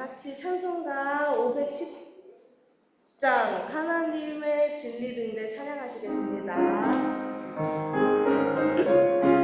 같이 찬송가 510장 하나님의 진리 등대 찬양하시겠습니다. 주세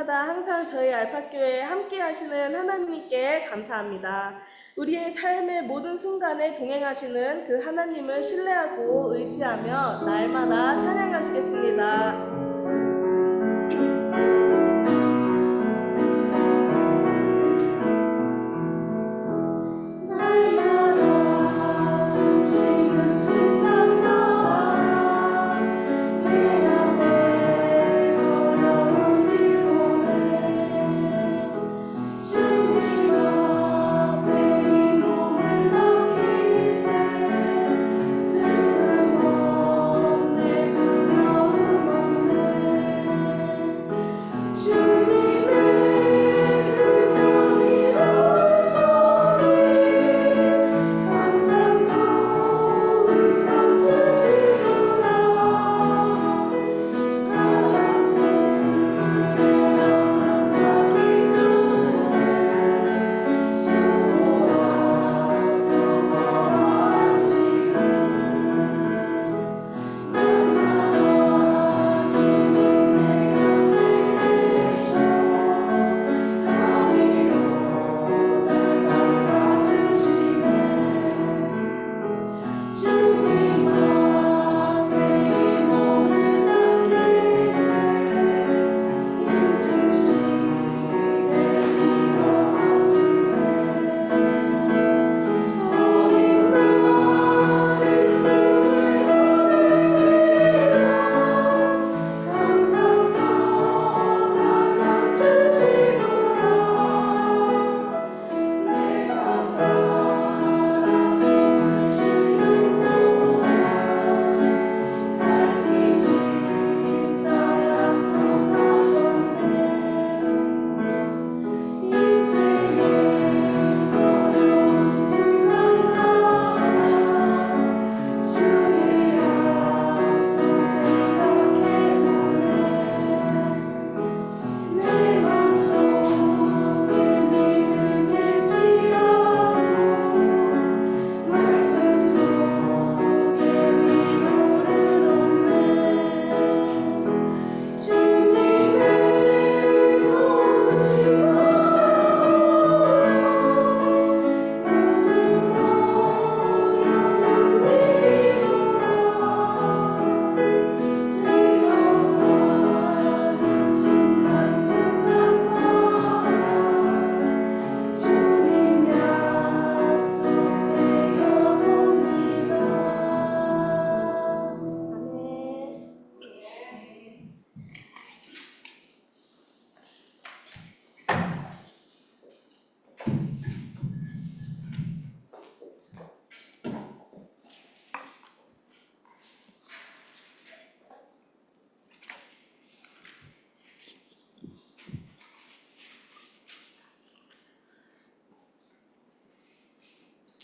때마다 항상 저희 알파교회에 함께 하시는 하나님께 감사합니다. 우리의 삶의 모든 순간에 동행하시는 그 하나님을 신뢰하고 의지하며 날마다 찬양하시겠습니다.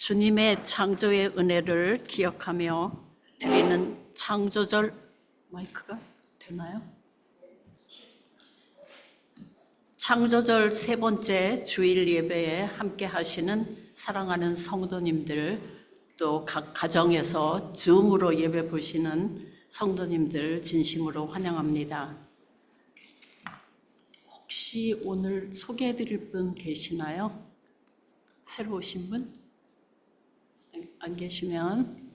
주님의 창조의 은혜를 기억하며 드리는 창조절 마이크가 되나요? 창조절 세 번째 주일 예배에 함께 하시는 사랑하는 성도님들, 또 각 가정에서 줌으로 예배 보시는 성도님들 진심으로 환영합니다. 혹시 오늘 소개해 드릴 분 계시나요? 새로 오신 분? 안 계시면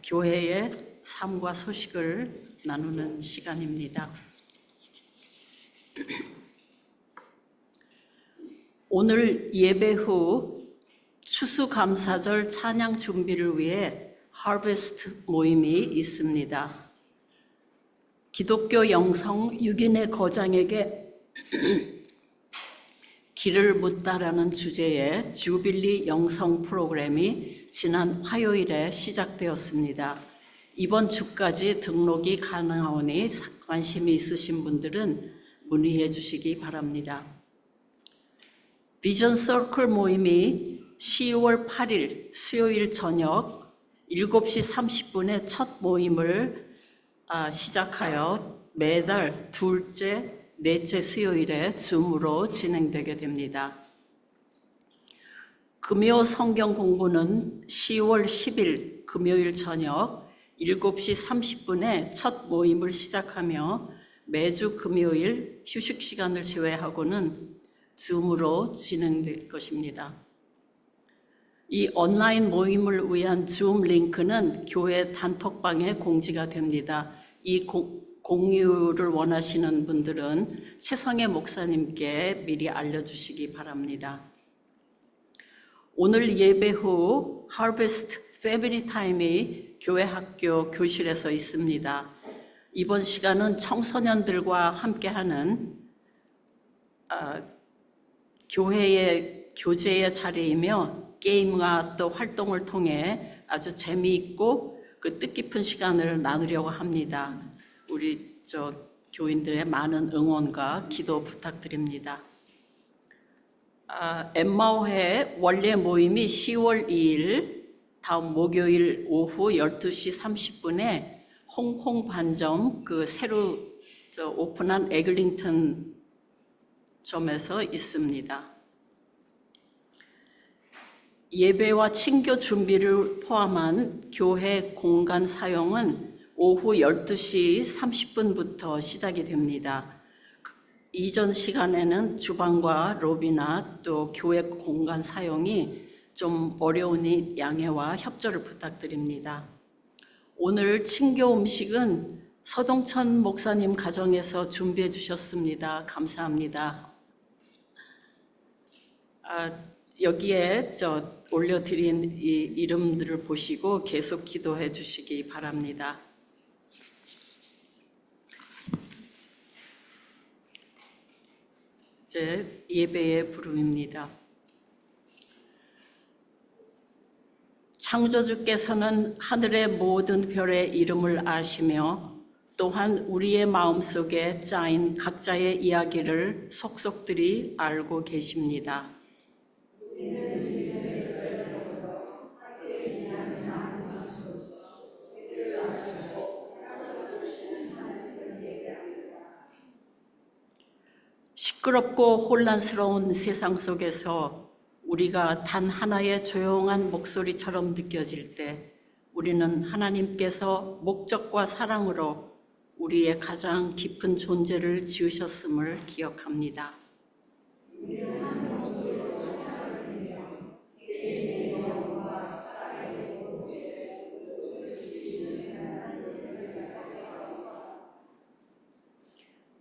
교회의 삶과 소식을 나누는 시간입니다. 오늘 예배 후 추수감사절 찬양 준비를 위해 하베스트 모임이 있습니다. 기독교 영성 6인의 거장에게 길을 묻다라는 주제의 주빌리 영성 프로그램이 지난 화요일에 시작되었습니다. 이번 주까지 등록이 가능하오니 관심이 있으신 분들은 문의해 주시기 바랍니다. 비전 서클 모임이 10월 8일 수요일 저녁 7시 30분에 첫 모임을 시작하여 매달 둘째, 넷째 수요일에 줌으로 진행되게 됩니다. 금요 성경 공부는 10월 10일 금요일 저녁 7시 30분에 첫 모임을 시작하며 매주 금요일 휴식 시간을 제외하고는 줌으로 진행될 것입니다. 이 온라인 모임을 위한 줌 링크는 교회 단톡방에 공지가 됩니다. 이 공유를 원하시는 분들은 최성애 목사님께 미리 알려주시기 바랍니다. 오늘 예배 후 하베스트 패밀리 타임이 교회 학교 교실에서 있습니다. 이번 시간은 청소년들과 함께하는 교회의 교제의 자리이며 게임과 또 활동을 통해 아주 재미있고 그 뜻깊은 시간을 나누려고 합니다. 우리 교인들의 많은 응원과 기도 부탁드립니다. 엠마오회 원래 모임이 10월 2일 다음 목요일 오후 12시 30분에 홍콩 반점 그 새로 오픈한 에글링턴 점에서 있습니다. 예배와 친교 준비를 포함한 교회 공간 사용은 오후 12시 30분부터 시작이 됩니다. 이전 시간에는 주방과 로비나 또 교회 공간 사용이 좀 어려우니 양해와 협조를 부탁드립니다. 오늘 친교 음식은 서동천 목사님 가정에서 준비해 주셨습니다. 감사합니다. 여기에 올려드린 이 이름들을 보시고 계속 기도해 주시기 바랍니다. 이제 예배의 부름입니다. 창조주께서는 하늘의 모든 별의 이름을 아시며 또한 우리의 마음속에 짜인 각자의 이야기를 속속들이 알고 계십니다. 시끄럽고 혼란스러운 세상 속에서 우리가 단 하나의 조용한 목소리처럼 느껴질 때 우리는 하나님께서 목적과 사랑으로 우리의 가장 깊은 존재를 지으셨음을 기억합니다.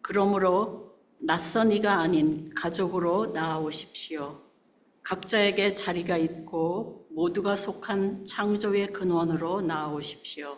그러므로 낯선 이가 아닌 가족으로 나아오십시오. 각자에게 자리가 있고 모두가 속한 창조의 근원으로 나아오십시오.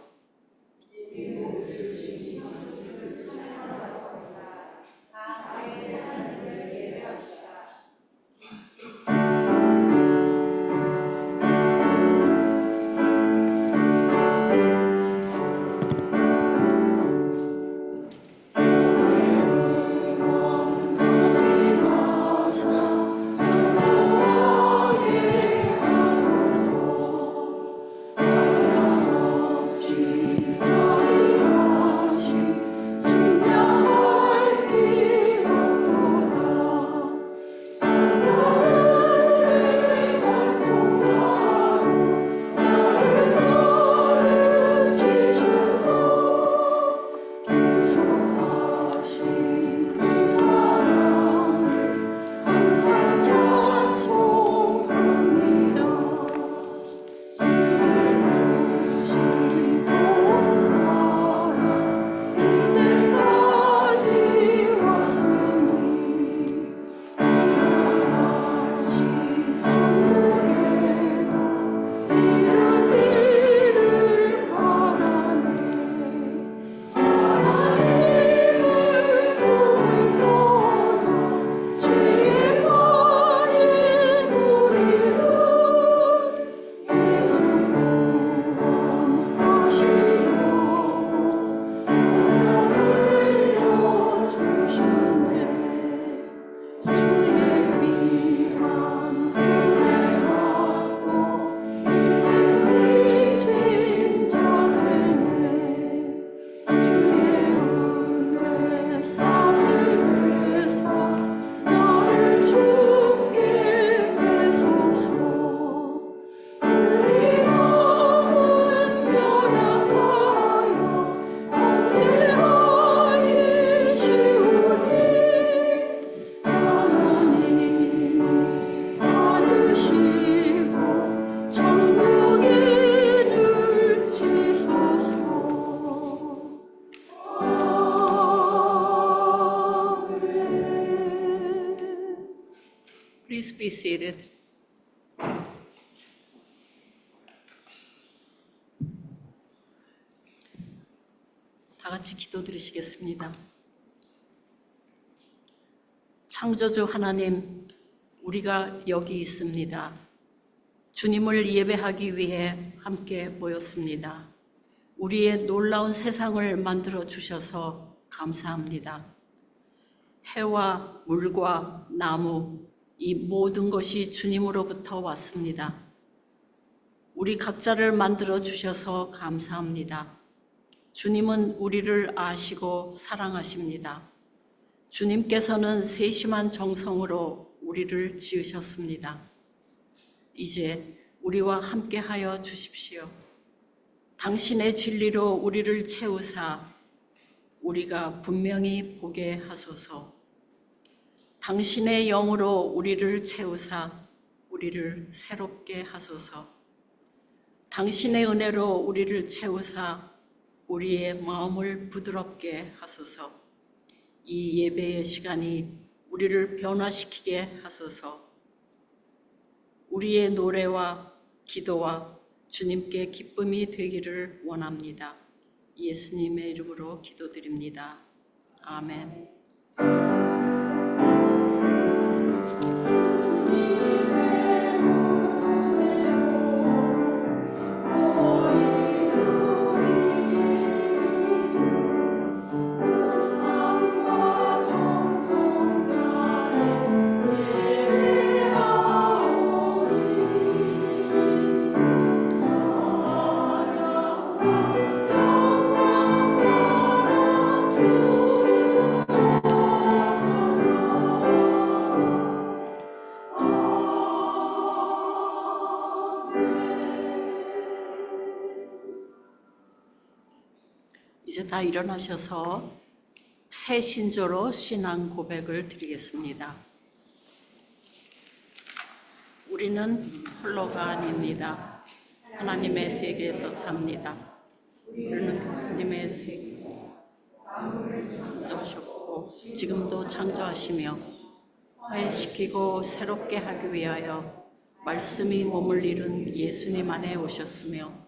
be seated. 다 같이 기도드리시겠습니다. 창조주 하나님, 우리가 여기 있습니다. 주님을 예배하기 위해 함께 모였습니다. 우리의 놀라운 세상을 만들어 주셔서 감사합니다. 해와 물과 나무, 이 모든 것이 주님으로부터 왔습니다. 우리 각자를 만들어 주셔서 감사합니다. 주님은 우리를 아시고 사랑하십니다. 주님께서는 세심한 정성으로 우리를 지으셨습니다. 이제 우리와 함께하여 주십시오. 당신의 진리로 우리를 채우사 우리가 분명히 보게 하소서. 당신의 영으로 우리를 채우사 우리를 새롭게 하소서. 당신의 은혜로 우리를 채우사 우리의 마음을 부드럽게 하소서. 이 예배의 시간이 우리를 변화시키게 하소서. 우리의 노래와 기도와 주님께 기쁨이 되기를 원합니다. 예수님의 이름으로 기도드립니다. 아멘. 이제 다 일어나셔서 새 신조로 신앙 고백을 드리겠습니다. 우리는 홀로가 아닙니다. 하나님의 세계에서 삽니다. 우리는 하나님의 세계 창조하셨고 지금도 창조하시며 화해시키고 새롭게 하기 위하여 말씀이 몸을 이룬 예수님 안에 오셨으며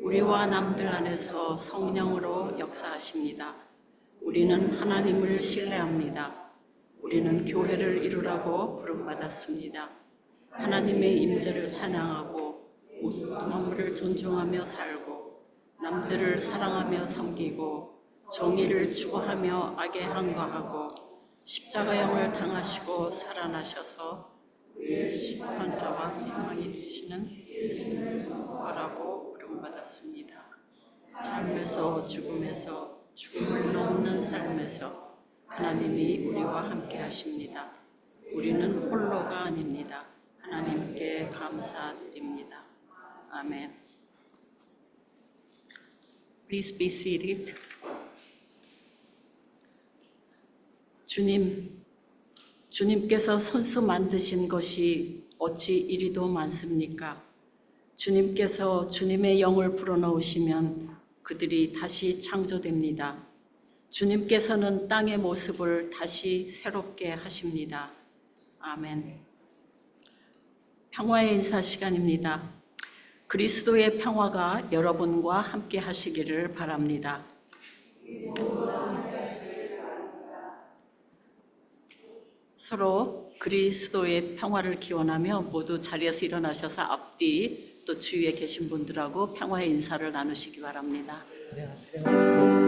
우리와 남들 안에서 성령으로 역사하십니다. 우리는 하나님을 신뢰합니다. 우리는 교회를 이루라고 부름받았습니다. 하나님의 임재를 찬양하고 만물을 존중하며 살고 남들을 사랑하며 섬기고 정의를 추구하며 악에 항거하고 십자가형을 당하시고 살아나셔서 우리의 심판자와 희망이 되시는 예수님을 받았습니다. 삶에서 죽음에서 죽음을 넘는 삶에서 하나님이 우리와 함께 하십니다. 우리는 홀로가 아닙니다. 하나님께 감사드립니다. 아멘. Please be seated. 주님께서 손수 만드신 것이 어찌 이리도 많습니까? 주님께서 주님의 영을 불어넣으시면 그들이 다시 창조됩니다. 주님께서는 땅의 모습을 다시 새롭게 하십니다. 아멘. 평화의 인사 시간입니다. 그리스도의 평화가 여러분과 함께 하시기를 바랍니다. 서로 그리스도의 평화를 기원하며 모두 자리에서 일어나셔서 앞뒤 또 주위에 계신 분들하고 평화의 인사를 나누시기 바랍니다. 안녕하세요.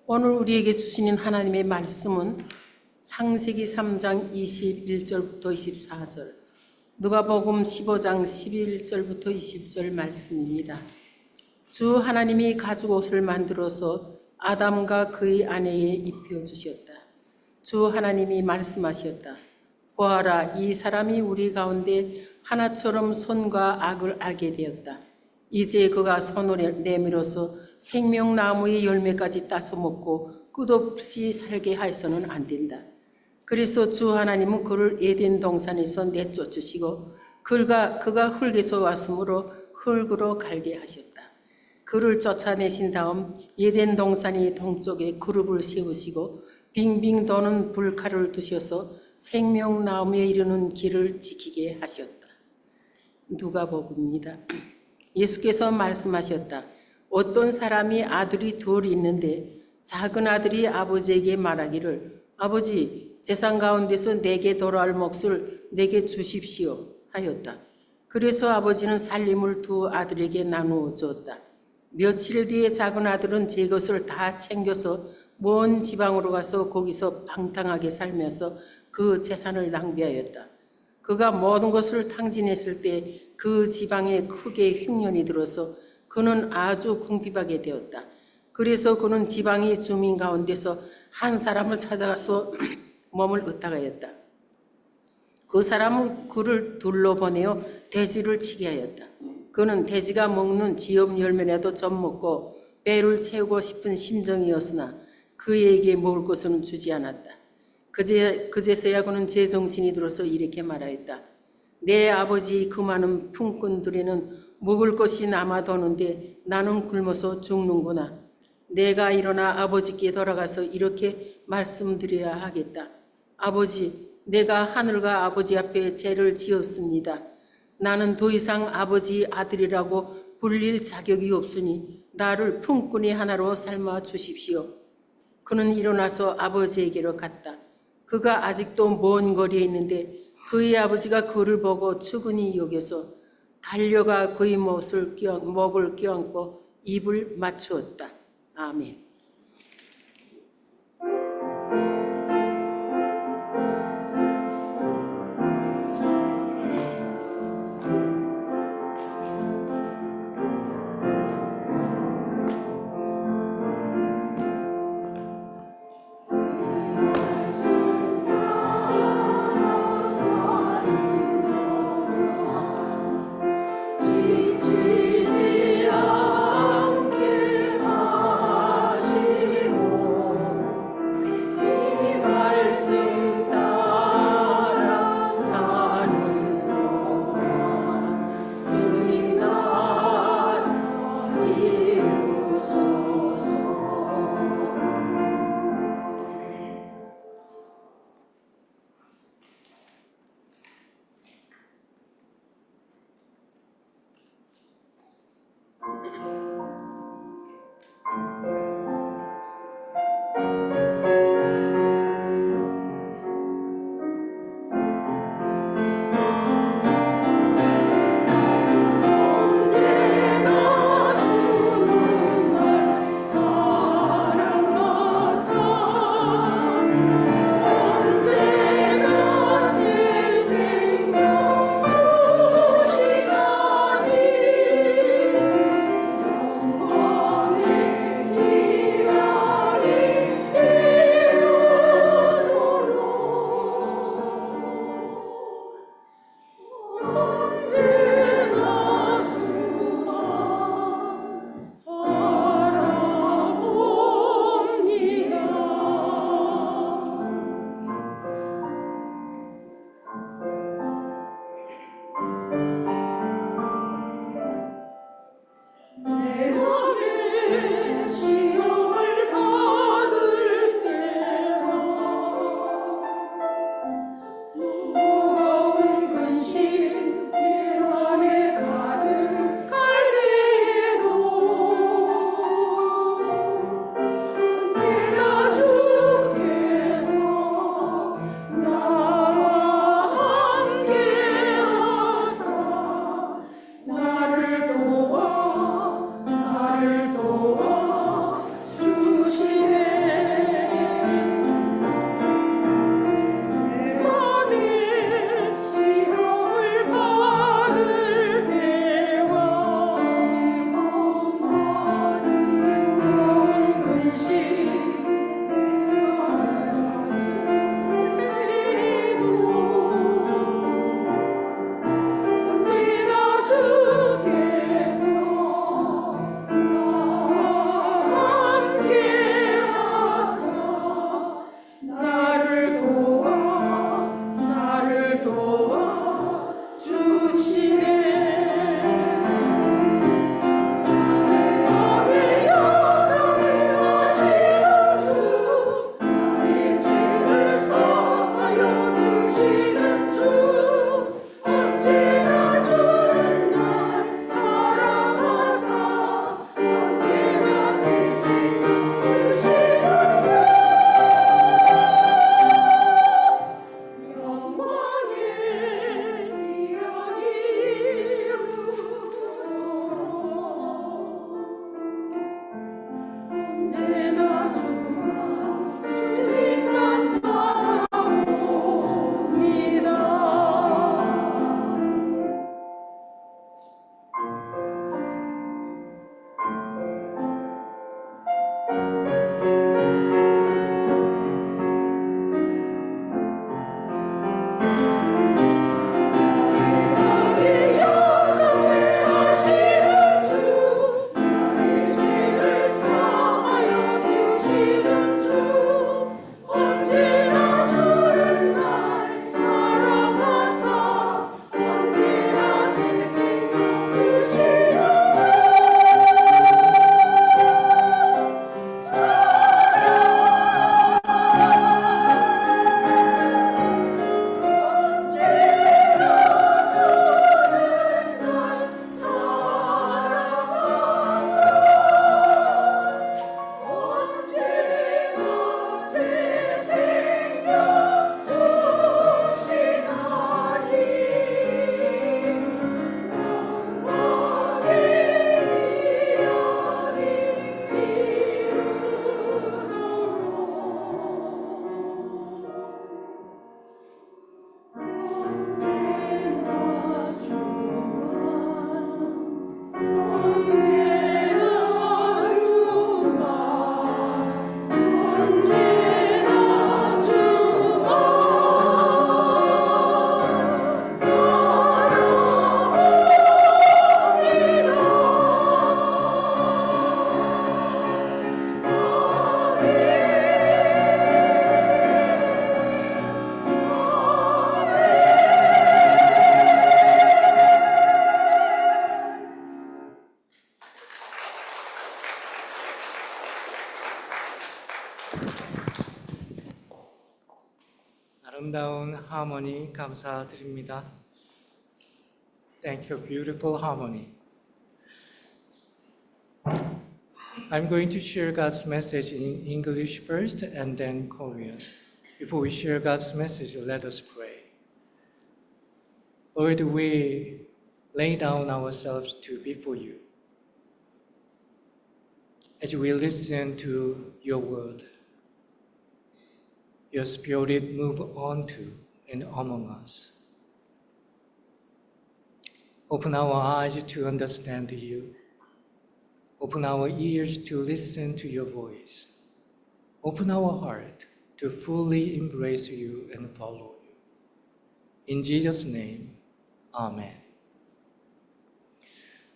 오늘 우리에게 주시는 하나님의 말씀은 창세기 3장 21절부터 24절, 누가복음 15장 11절부터 20절 말씀입니다. 주 하나님이 가죽옷을 만들어서 아담과 그의 아내에 입혀주셨다. 주 하나님이 말씀하셨다. 보아라, 이 사람이 우리 가운데 하나처럼 선과 악을 알게 되었다. 이제 그가 손을 내밀어서 생명나무의 열매까지 따서 먹고 끝없이 살게 해서는 안 된다. 그래서 주 하나님은 그를 에덴 동산에서 내쫓으시고 그가 흙에서 왔으므로 흙으로 갈게 하셨다. 그를 쫓아내신 다음 에덴 동산의 동쪽에 그룹을 세우시고 빙빙 도는 불칼을 두셔서 생명나무에 이르는 길을 지키게 하셨다. 누가복음입니다. 예수께서 말씀하셨다. 어떤 사람이 아들이 둘 있는데 작은 아들이 아버지에게 말하기를 아버지, 재산 가운데서 내게 돌아올 몫을 내게 주십시오 하였다. 그래서 아버지는 살림을 두 아들에게 나누어 주었다. 며칠 뒤에 작은 아들은 제 것을 다 챙겨서 먼 지방으로 가서 거기서 방탕하게 살면서 그 재산을 낭비하였다. 그가 모든 것을 탕진했을 때 그 지방에 크게 흉년이 들어서 그는 아주 궁핍하게 되었다. 그래서 그는 지방의 주민 가운데서 한 사람을 찾아가서 몸을 의탁하였다. 그 사람은 그를 둘러보내어 돼지를 치게 하였다. 그는 돼지가 먹는 지엽 열매라도 좀 먹고 배를 채우고 싶은 심정이었으나 그에게 먹을 것은 주지 않았다. 그제서야 그는 제정신이 들어서 이렇게 말하였다. 내 아버지 그 많은 품꾼들에는 먹을 것이 남아도는데 나는 굶어서 죽는구나. 내가 일어나 아버지께 돌아가서 이렇게 말씀드려야 하겠다. 아버지, 내가 하늘과 아버지 앞에 죄를 지었습니다. 나는 더 이상 아버지 아들이라고 불릴 자격이 없으니 나를 품꾼의 하나로 삶아 주십시오. 그는 일어나서 아버지에게로 갔다. 그가 아직도 먼 거리에 있는데 그의 아버지가 그를 보고 측은히 여겨서 달려가 그의 목을 껴안고 입을 맞추었다. 아멘. 지치지 않게 하시고 아름다운 하모니 감사드립니다. Thank you, beautiful harmony. I'm going to share God's message in English first and then Korean. Before we share God's message, let us pray. Lord, we lay down ourselves to be for you. As we listen to your word, your spirit move on to and among us. Open our eyes to understand you. Open our ears to listen to your voice. Open our heart to fully embrace you and follow you. In Jesus' name, Amen.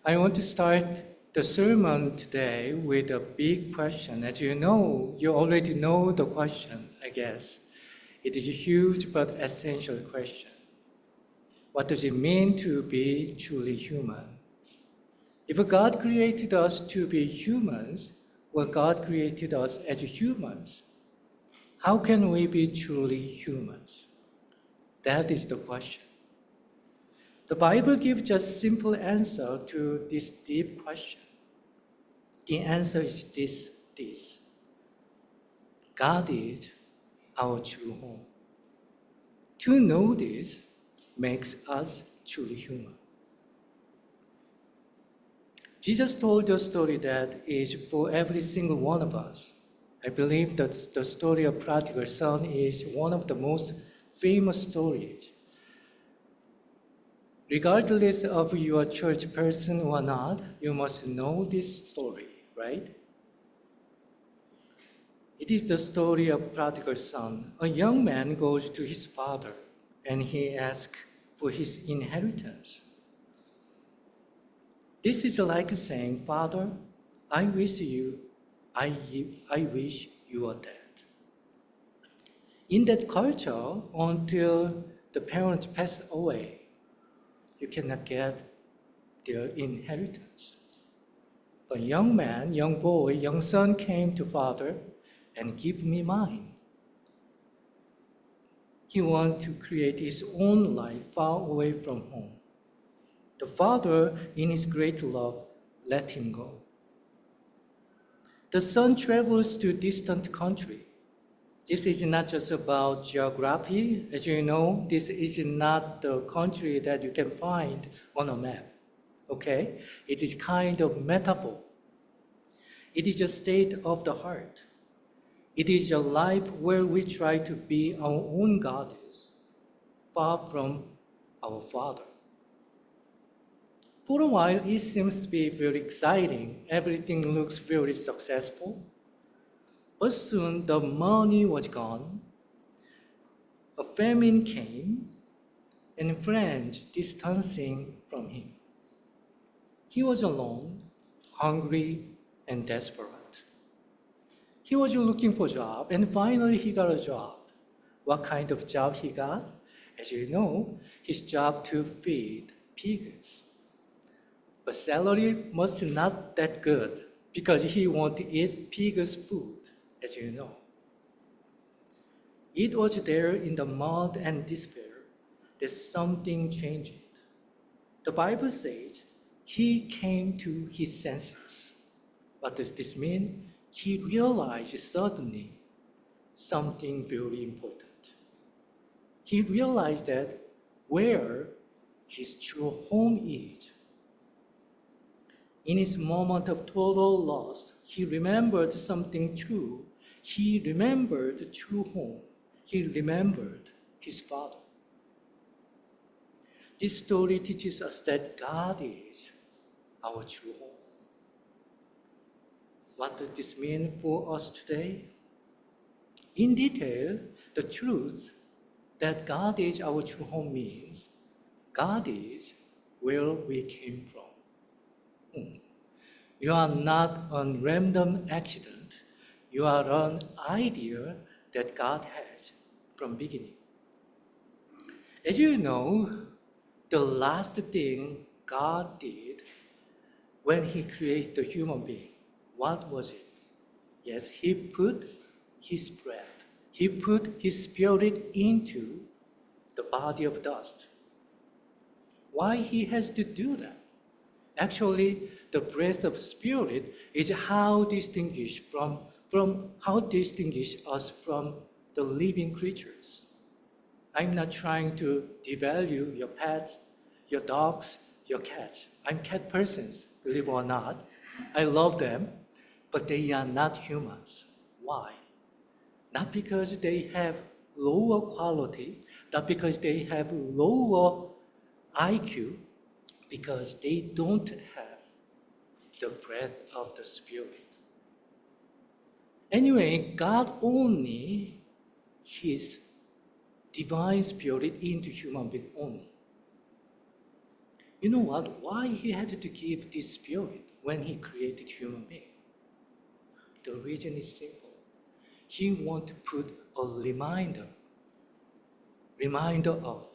I want to start the sermon today with a big question. As you know, you already know the question, I guess. It is a huge but essential question. What does it mean to be truly human? If God created us to be humans, well, God created us as humans, how can we be truly humans? That is the question. The Bible gives just simple answer to this deep question. The answer is this. God is our true home. To know this makes us truly human. Jesus told a story that is for every single one of us. I believe that the story of prodigal son is one of the most famous stories. Regardless of your church person or not, you must know this story, right? It is the story of prodigal son. A young man goes to his father and he asks for his inheritance. This is like saying, Father, I wish you were dead. In that culture, until the parents pass away, you cannot get their inheritance. A young man, young boy, young son came to father and give me mine. He wanted to create his own life far away from home. The father, in his great love, let him go. The son travels to a distant country. This is not just about geography. As you know, this is not the country that you can find on a map, okay? It is kind of metaphor. It is a state of the heart. It is a life where we try to be our own goddess, far from our Father. For a while, it seems to be very exciting. Everything looks very successful. But soon the money was gone. A famine came, and friends distancing from him. He was alone, hungry, and desperate. He was looking for a job, and finally he got a job. What kind of job he got? As you know, his job to feed pigs. But salary was not that good because he wanted to eat pig's food, as you know. It was there in the mud and despair that something changed. The Bible says he came to his senses. What does this mean? He realized suddenly something very important. He realized that where his true home is. In his moment of total loss, he remembered something true. He remembered the true home. He remembered his father. This story teaches us that God is our true home. What does this mean for us today? In detail, the truth that God is our true home means God is where we came from. You are not a random accident. You are an idea that God has from beginning. As you know, the last thing God did when he created the human being, what was it? Yes, he put his breath, he put his spirit into the body of dust. Why he has to do that? Actually, the breath of spirit is how distinguish us from the living creatures. I'm not trying to devalue your pets, your dogs, your cats. I'm cat persons, believe it or not. I love them, but they are not humans. Why? Not because they have lower quality, not because they have lower IQ, because they don't have the breath of the Spirit. Anyway, God only His divine Spirit into human being only. You know what? Why He had to give this Spirit when He created human being? The reason is simple. He wants to put a reminder of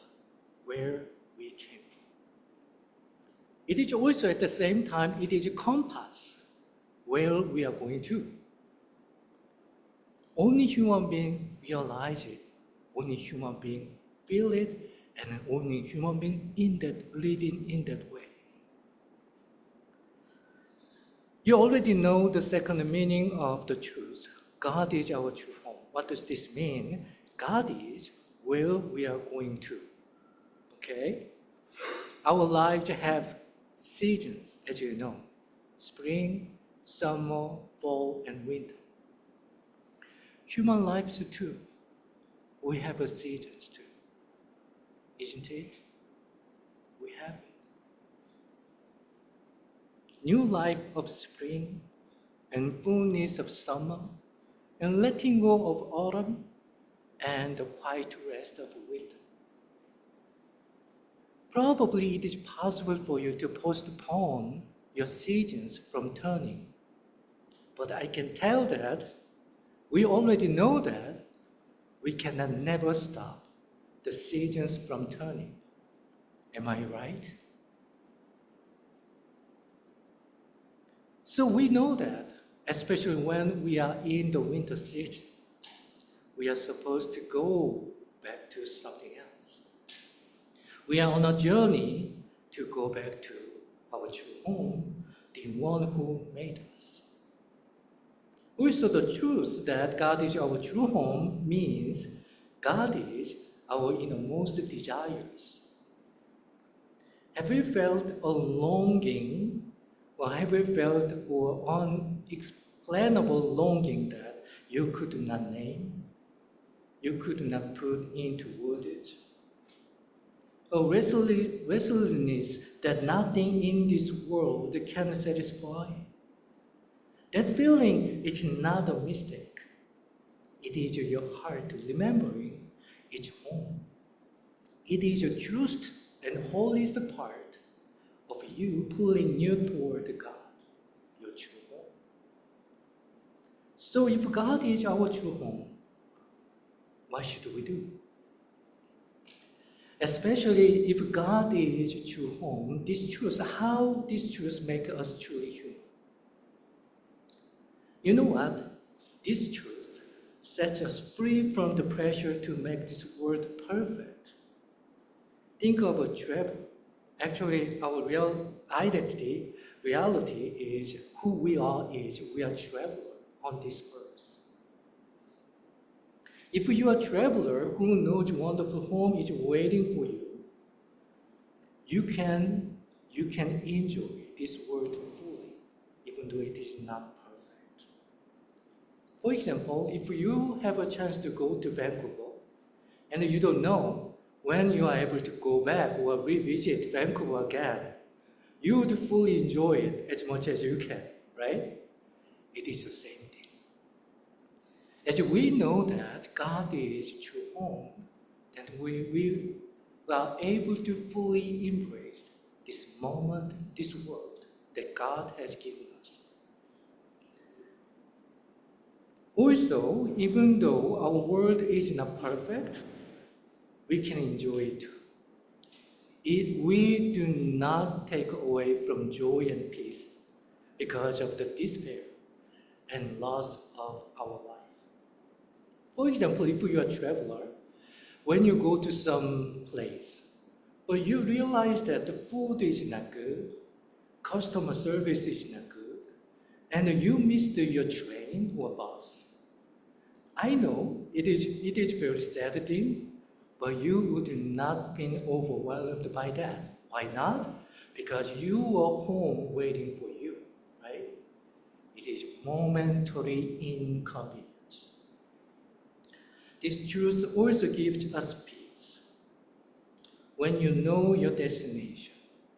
where we came from. It is also at the same time, it is a compass where we are going to. Only human being realize it, only human being feel it, and only human being living in that way. You already know the second meaning of the truth. God is our true home. What does this mean? God is where we are going to. Okay? Our lives have seasons, as you know. Spring, summer, fall, and winter. Human lives too. We have seasons too. Isn't it? We have it. New life of spring and fullness of summer and letting go of autumn and the quiet rest of winter. Probably it is possible for you to postpone your seasons from turning. But I can tell that we already know that we cannot never stop the seasons from turning. Am I right? So we know that, especially when we are in the winter season, we are supposed to go back to something else. We are on a journey to go back to our true home, the one who made us. Also, the truth that God is our true home means God is our innermost desires. Have you felt a longing, or have you felt an unexplainable longing that you could not name, you could not put into words? A restlessness that nothing in this world can satisfy? That feeling is not a mistake. It is your heart remembering its home. It is your truest and holiest part of you pulling you toward God, your true home. So if God is our true home, what should we do? Especially if God is true home, how this truth makes us truly human. You know what? This truth sets us free from the pressure to make this world perfect. Think of a traveler. Actually, our real reality is who we are traveler on this earth. If you are a traveler who knows wonderful home is waiting for you, you can enjoy this world fully, even though it is not perfect. For example, if you have a chance to go to Vancouver, and you don't know when you are able to go back or revisit Vancouver again, you would fully enjoy it as much as you can, right? It is the same thing. As we know that God is true home, then we are able to fully embrace this moment, this world that God has given us. Also, even though our world is not perfect, we can enjoy it too. We do not take away from joy and peace because of the despair and loss of our life. For example, if you are a traveler, when you go to some place, but you realize that the food is not good, customer service is not good, and you missed your train or bus. I know it is very sad thing, but you would not be overwhelmed by that. Why not? Because you are home waiting for you, right? It is momentary inconvenience. This truth also gives us peace. When you know your destination,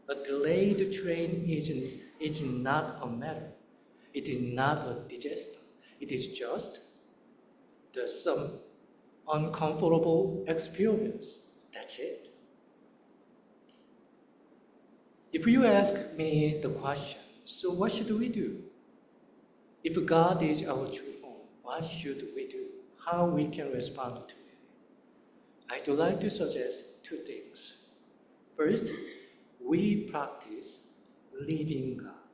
a delayed train is not a matter. It is not a disaster. It is just some uncomfortable experience. That's it. If you ask me the question, so what should we do? If God is our true home, what should we do? How we can respond to it? I'd like to suggest two things. First, we practice living God.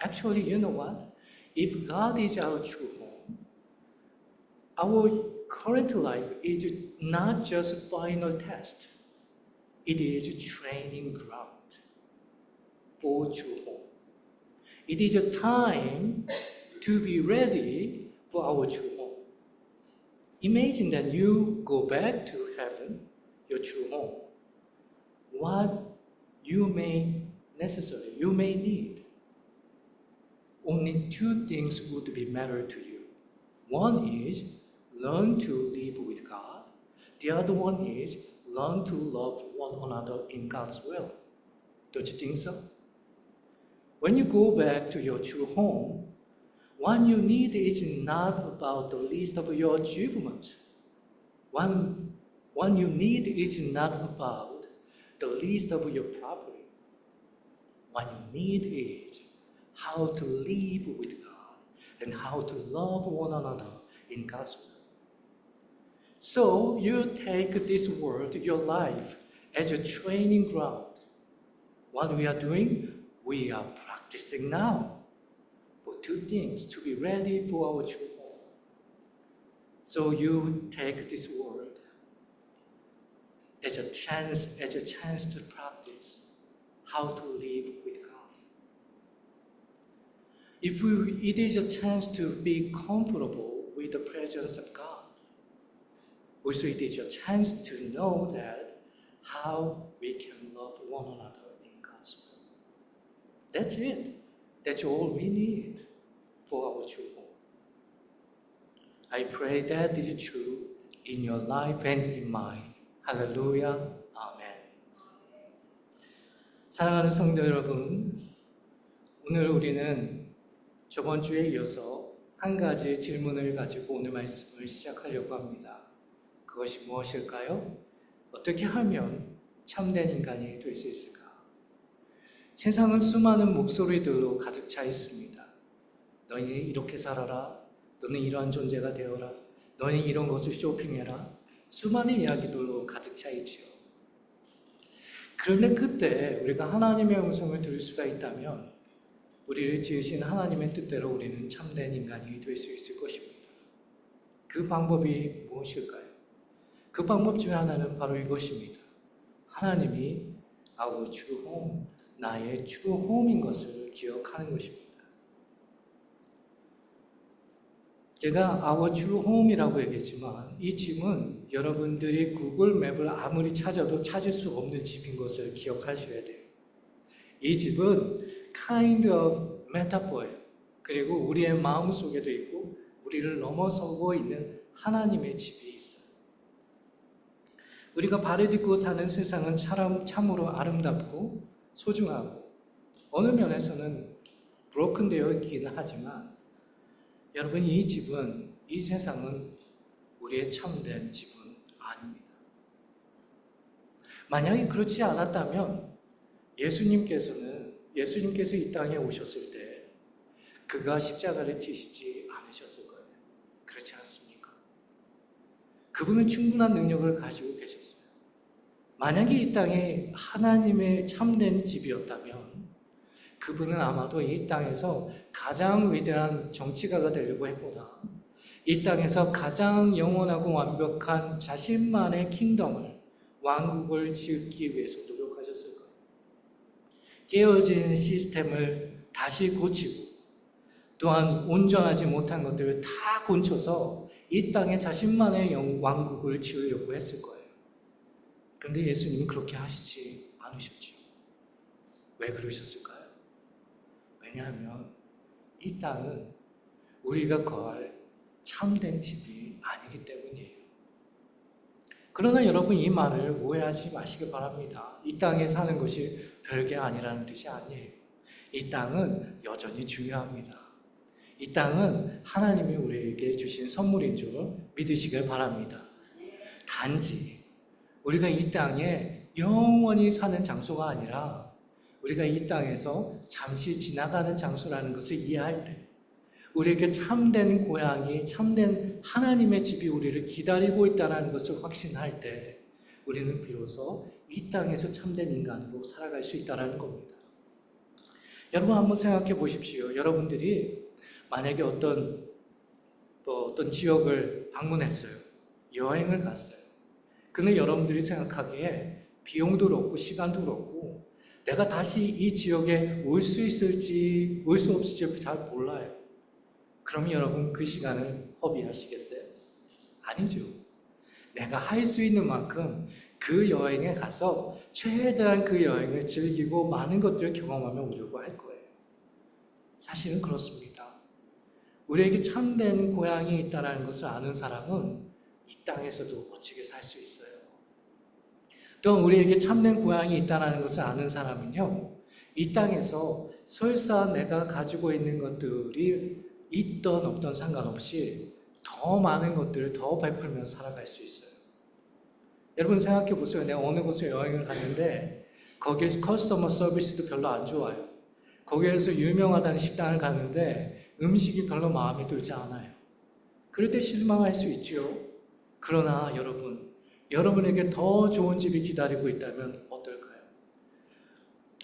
Actually, you know what? If God is our true home, our current life is not just final test. It is training ground for true home. It is a time to be ready for our true home. Imagine that you go back to heaven, your true home. What you may need. Only two things would be matter to you. One is learn to live with God. The other one is learn to love one another in God's will. Don't you think so? When you go back to your true home, what you need is not about the list of your achievements. What you need is not about the list of your property. What you need is how to live with God and how to love one another in God's will. So you take this world, your life, as a training ground. What we are doing, we are practicing now for two things, to be ready for our true home. So you take this world as a chance to practice how to live with God. It is a chance to be comfortable with the presence of God. Also, it is a chance to know that how we can love one another in God's will. That's it. That's all we need for our true home. I pray that is true in your life and in mine. 할렐루야. 아멘. 사랑하는 성도 여러분, 오늘 우리는 저번 주에 이어서 한 가지 질문을 가지고 오늘 말씀을 시작하려고 합니다. 그것이 무엇일까요? 어떻게 하면 참된 인간이 될 수 있을까? 세상은 수많은 목소리들로 가득 차 있습니다. 너는 이렇게 살아라. 너는 이러한 존재가 되어라. 너는 이런 것을 쇼핑해라. 수많은 이야기들로 가득 차 있지요. 그런데 그때 우리가 하나님의 음성을 들을 수가 있다면 우리를 지으신 하나님의 뜻대로 우리는 참된 인간이 될 수 있을 것입니다. 그 방법이 무엇일까요? 그 방법 중에 하나는 바로 이것입니다. 하나님이 our true home, 나의 true home인 것을 기억하는 것입니다. 제가 our true home이라고 얘기했지만 이 집은 여러분들이 구글 맵을 아무리 찾아도 찾을 수 없는 집인 것을 기억하셔야 돼요. 이 집은 kind of metaphor예요. 그리고 우리의 마음 속에도 있고 우리를 넘어서고 있는 하나님의 집이 있어요. 우리가 발을 딛고 사는 세상은 참으로 아름답고 소중하고 어느 면에서는 브로큰 되어 있긴 하지만 여러분 이 집은, 이 세상은 우리의 참된 집은 아닙니다. 만약에 그렇지 않았다면 예수님께서 이 땅에 오셨을 때 그가 십자가를 지시지 않으셨을 거예요. 그렇지 않습니까? 그분은 충분한 능력을 가지고 계셨어요. 만약에 이 땅에 하나님의 참된 집이었다면 그분은 아마도 이 땅에서 가장 위대한 정치가가 되려고 했거나 이 땅에서 가장 영원하고 완벽한 자신만의 킹덤을, 왕국을 지었기 위해서 노력하셨을 거예요. 깨어진 시스템을 다시 고치고 또한 온전하지 못한 것들을 다 고쳐서 이 땅에 자신만의 왕국을 지으려고 했을 거예요. 근데 예수님은 그렇게 하시지 않으셨죠. 왜 그러셨을까요? 왜냐하면 이 땅은 우리가 거할 참된 집이 아니기 때문이에요. 그러나 여러분 이 말을 오해하지 마시기 바랍니다. 이 땅에 사는 것이 별게 아니라는 뜻이 아니에요. 이 땅은 여전히 중요합니다. 이 땅은 하나님이 우리에게 주신 선물인 줄 믿으시길 바랍니다. 단지 우리가 이 땅에 영원히 사는 장소가 아니라 우리가 이 땅에서 잠시 지나가는 장소라는 것을 이해할 때 우리에게 참된 고향이, 참된 하나님의 집이 우리를 기다리고 있다는 것을 확신할 때 우리는 비로소 이 땅에서 참된 인간으로 살아갈 수 있다는 겁니다. 여러분 한번 생각해 보십시오. 여러분들이 만약에 어떤 지역을 방문했어요. 여행을 갔어요. 근데 여러분들이 생각하기에 비용도 그렇고 시간도 그렇고 내가 다시 이 지역에 올 수 있을지 올 수 없을지 잘 몰라요. 그럼 여러분 그 시간을 허비하시겠어요? 아니죠. 내가 할 수 있는 만큼 그 여행에 가서 최대한 그 여행을 즐기고 많은 것들을 경험하며 오려고 할 거예요. 사실은 그렇습니다. 우리에게 참된 고향이 있다는 것을 아는 사람은 이 땅에서도 멋지게 살 수 있어요. 또 우리에게 참된 고향이 있다는 것을 아는 사람은요, 이 땅에서 설사 내가 가지고 있는 것들이 있던 없던 상관없이 더 많은 것들을 더 베풀며 살아갈 수 있어요. 여러분 생각해 보세요. 내가 어느 곳에 여행을 갔는데 거기에서 커스터머 서비스도 별로 안 좋아요. 거기에서 유명하다는 식당을 갔는데 음식이 별로 마음에 들지 않아요. 그럴 때 실망할 수 있지요. 그러나 여러분에게 더 좋은 집이 기다리고 있다면 어떨까요?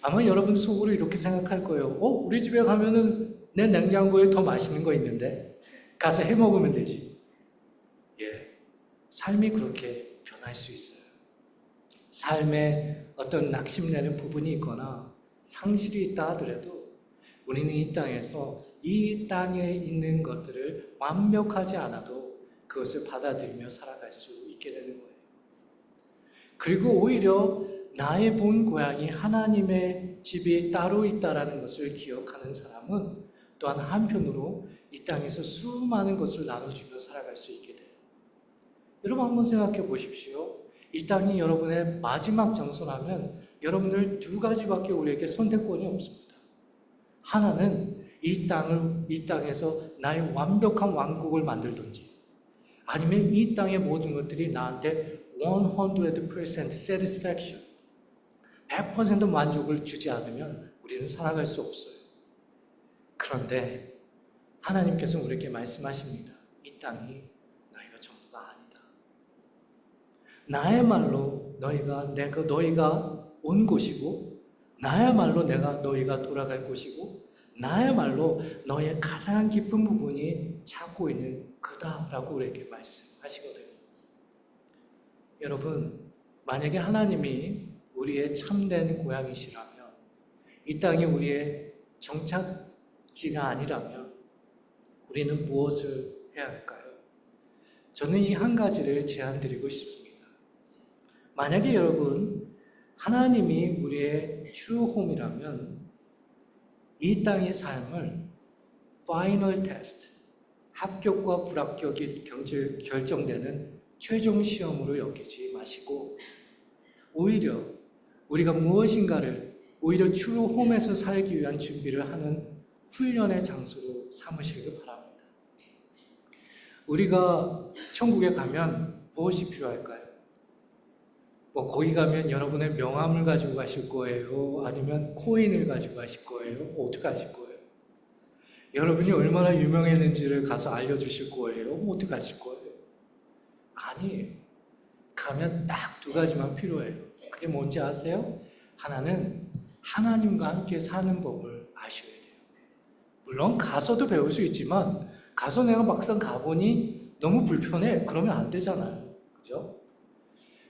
아마 여러분 속으로 이렇게 생각할 거예요. 우리 집에 가면은 내 냉장고에 더 맛있는 거 있는데 가서 해 먹으면 되지. 예, 삶이 그렇게 변할 수 있어요. 삶에 어떤 낙심되는 부분이 있거나 상실이 있다 하더라도 우리는 이 땅에서 이 땅에 있는 것들을 완벽하지 않아도 그것을 받아들이며 살아갈 수 있게 되는 거예요. 그리고 오히려 나의 본 고향이 하나님의 집이 따로 있다는 것을 기억하는 사람은 또한 한편으로 이 땅에서 수많은 것을 나눠주며 살아갈 수 있게 돼요. 여러분 한번 생각해 보십시오. 이 땅이 여러분의 마지막 장소라면 여러분들 두 가지밖에 우리에게 선택권이 없습니다. 하나는 이 땅에서 나의 완벽한 왕국을 만들든지 아니면 이 땅의 모든 것들이 나한테 100% satisfaction, 100% 만족을 주지 않으면 우리는 살아갈 수 없어요. 그런데 하나님께서 우리에게 말씀하십니다. 이 땅이 너희가 전부가 아니다. 나야말로 너희가 온 곳이고 나야말로 너희가 돌아갈 곳이고 나야말로 너의 가장 깊은 부분이 찾고 있는 그다라고 우리에게 말씀하시거든요. 여러분, 만약에 하나님이 우리의 참된 고향이시라면 이 땅이 우리의 정착지가 아니라면 우리는 무엇을 해야 할까요? 저는 이 한 가지를 제안드리고 싶습니다. 만약에 여러분, 하나님이 우리의 true home이라면 이 땅의 삶을 final test, 합격과 불합격이 결정되는 최종 시험으로 여기지 마시고 오히려 우리가 무엇인가를 오히려 true home에서 살기 위한 준비를 하는 훈련의 장소로 삼으시길 바랍니다. 우리가 천국에 가면 무엇이 필요할까요? 거기 가면 여러분의 명함을 가지고 가실 거예요? 아니면 코인을 가지고 가실 거예요? 어떻게 하실 거예요? 여러분이 얼마나 유명했는지를 가서 알려주실 거예요? 어떻게 하실 거예요? 아니, 가면 딱 두 가지만 필요해요. 그게 뭔지 아세요? 하나는 하나님과 함께 사는 법을 아셔야 돼요. 물론 가서도 배울 수 있지만 가서 내가 막상 가보니 너무 불편해. 그러면 안 되잖아요. 그죠?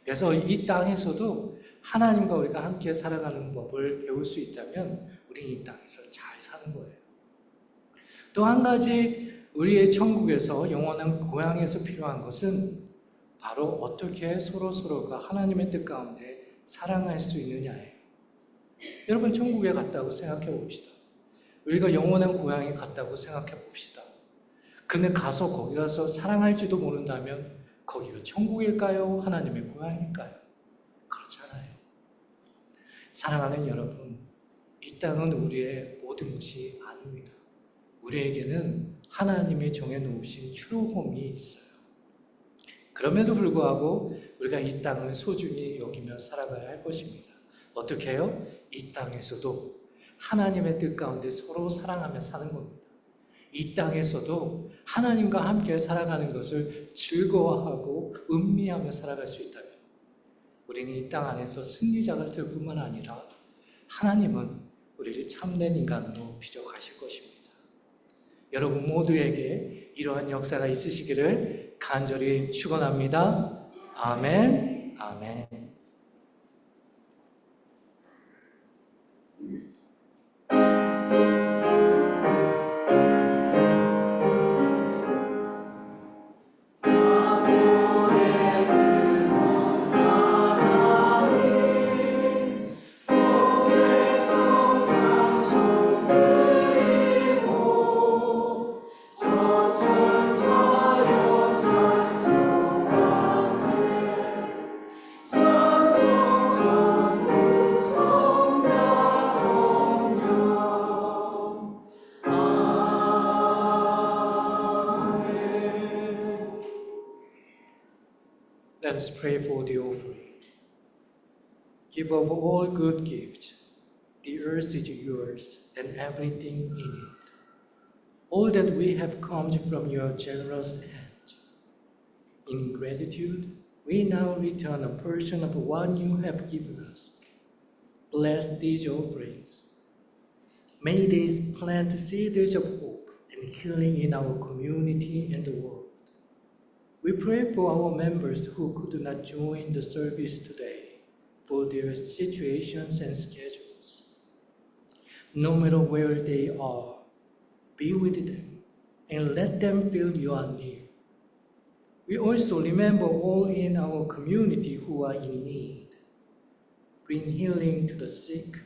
그래서 이 땅에서도 하나님과 우리가 함께 살아가는 법을 배울 수 있다면 우리는 이 땅에서 잘 사는 거예요. 또 한 가지 우리의 천국에서 영원한 고향에서 필요한 것은 바로 어떻게 서로가 하나님의 뜻 가운데 사랑할 수 있느냐예요. 여러분 천국에 갔다고 생각해 봅시다. 우리가 영원한 고향에 갔다고 생각해 봅시다. 근데 거기 가서 사랑할지도 모른다면 거기가 천국일까요? 하나님의 고향일까요? 그렇잖아요. 사랑하는 여러분, 이 땅은 우리의 모든 것이 아닙니다. 우리에게는 하나님이 정해놓으신 트루홈이 있어요. 그럼에도 불구하고 우리가 이 땅을 소중히 여기며 살아가야 할 것입니다. 어떻게 해요? 이 땅에서도 하나님의 뜻 가운데 서로 사랑하며 사는 겁니다. 이 땅에서도 하나님과 함께 살아가는 것을 즐거워하고 음미하며 살아갈 수 있다면 우리는 이 땅 안에서 승리자가 될 뿐만 아니라 하나님은 우리를 참된 인간으로 빚어가실 것입니다. 여러분 모두에게 이러한 역사가 있으시기를 간절히 축원합니다. 아멘. 아멘. Let us pray for the offering. Give of all good gifts. The earth is yours and everything in it. All that we have comes from your generous hand. In gratitude, we now return a portion of what you have given us. Bless these offerings. May they plant seeds of hope and healing in our community and the world. We pray for our members who could not join the service today for their situations and schedules. No matter where they are, be with them and let them feel you are near. We also remember all in our community who are in need. Bring healing to the sick,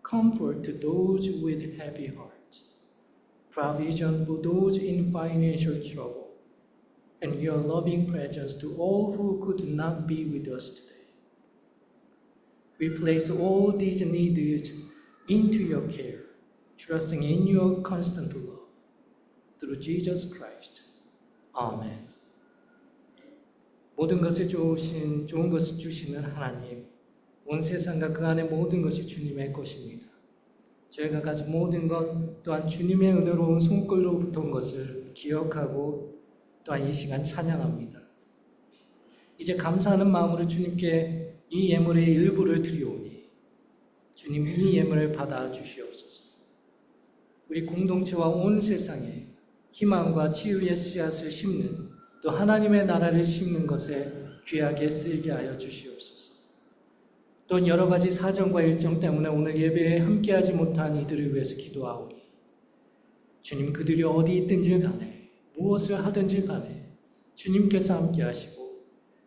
comfort to those with heavy hearts, provision for those in financial trouble, and your loving presence to all who could not be with us today. We place all these needs into your care, trusting in your constant love. Through Jesus Christ. 아멘. 모든 것을 좋은 것을 주시는 하나님, 온 세상과 그 안의 모든 것이 주님의 것입니다. 저희가 가진 모든 것 또한 주님의 은혜로운 손길로부터 온 것을 기억하고 또한 이 시간 찬양합니다. 이제 감사하는 마음으로 주님께 이 예물의 일부를 드리오니 주님 이 예물을 받아 주시옵소서. 우리 공동체와 온 세상에 희망과 치유의 씨앗을 심는 또 하나님의 나라를 심는 것에 귀하게 쓰이게 하여 주시옵소서. 또 여러 가지 사정과 일정 때문에 오늘 예배에 함께하지 못한 이들을 위해서 기도하오니 주님 그들이 어디 있든지 간에 무엇을 하든지 간에 주님께서 함께 하시고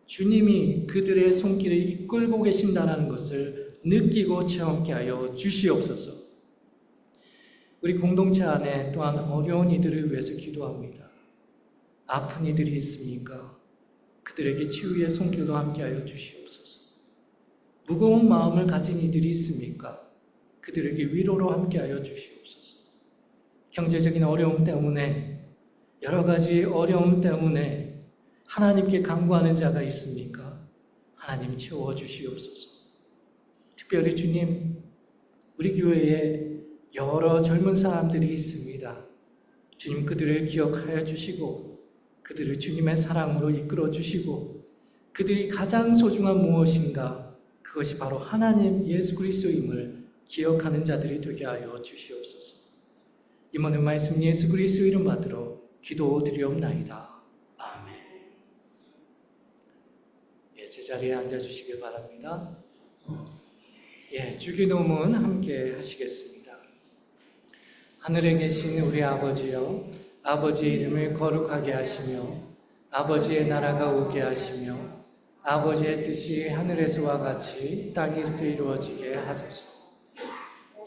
주님이 그들의 손길을 이끌고 계신다는 것을 느끼고 체험케 하여 주시옵소서. 우리 공동체 안에 또한 어려운 이들을 위해서 기도합니다. 아픈 이들이 있습니까? 그들에게 치유의 손길도 함께 하여 주시옵소서. 무거운 마음을 가진 이들이 있습니까? 그들에게 위로로 함께 하여 주시옵소서. 경제적인 어려움 때문에 여러 가지 어려움 때문에 하나님께 간구하는 자가 있습니까? 하나님 채워주시옵소서. 특별히 주님, 우리 교회에 여러 젊은 사람들이 있습니다. 주님 그들을 기억하여 주시고 그들을 주님의 사랑으로 이끌어 주시고 그들이 가장 소중한 무엇인가 그것이 바로 하나님 예수 그리스도임을 기억하는 자들이 되게 하여 주시옵소서. 이 모든 말씀 예수 그리스도 이름 받들어 기도드리옵나이다. 아멘. 예, 제자리에 앉아주시길 바랍니다. 예, 주기도문 함께 하시겠습니다. 하늘에 계신 우리 아버지여, 아버지의 이름을 거룩하게 하시며 아버지의 나라가 오게 하시며 아버지의 뜻이 하늘에서와 같이 땅에서도 이루어지게 하소서.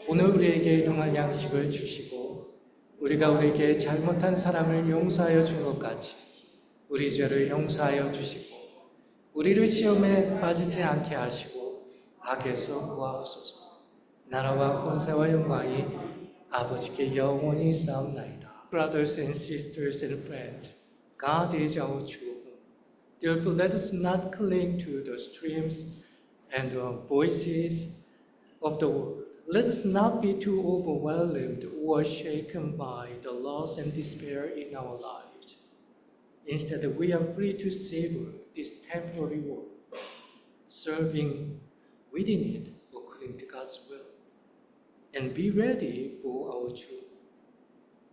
오늘 우리에게 일용할 양식을 주시고 우리가 우리에게 잘못한 사람을 용서하여 준 것 같이 우리 죄를 용서하여 주시고 우리를 시험에 빠지지 않게 하시고 악에서 구하옵소서. 나라와 권세와 영광이 아버지께 영원히 쌓옵나이다. Brothers and sisters and friends, God is our true home. Therefore, let us not cling to the streams and the voices of the world. Let us not be too overwhelmed or shaken by the loss and despair in our lives. Instead, we are free to savor this temporary world, serving within it according to God's will, and be ready for our truth.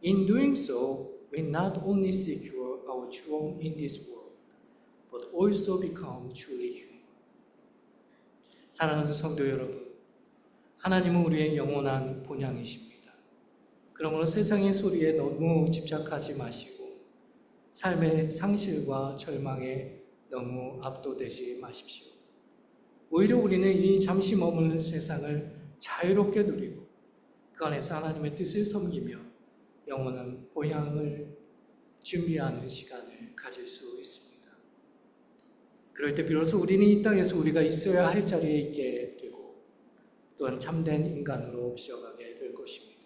In doing so, we not only secure our throne in this world, but also become truly human. 사랑하는 성도 여러분, 하나님은 우리의 영원한 본향이십니다. 그러므로 세상의 소리에 너무 집착하지 마시고 삶의 상실과 절망에 너무 압도되지 마십시오. 오히려 우리는 이 잠시 머무는 세상을 자유롭게 누리고 그 안에서 하나님의 뜻을 섬기며 영원한 본향을 준비하는 시간을 가질 수 있습니다. 그럴 때 비로소 우리는 이 땅에서 우리가 있어야 할 자리에 있게 되고 또한 참된 인간으로 비춰가게 될 것입니다.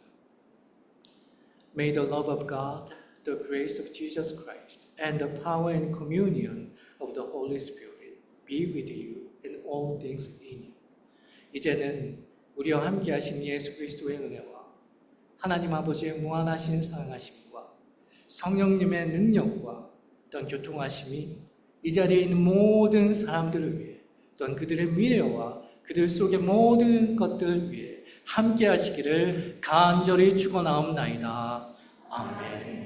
May the love of God, the grace of Jesus Christ, and the power and communion of the Holy Spirit be with you in all things in you. 이제는 우리와 함께 하신 예수 그리스도의 은혜와 하나님 아버지의 무한하신 사랑하심과 성령님의 능력과 또한 교통하심이 이 자리에 있는 모든 사람들을 위해 또한 그들의 미래와 그들 속의 모든 것들을 위해 함께 하시기를 간절히 축원하옵나이다. 아멘.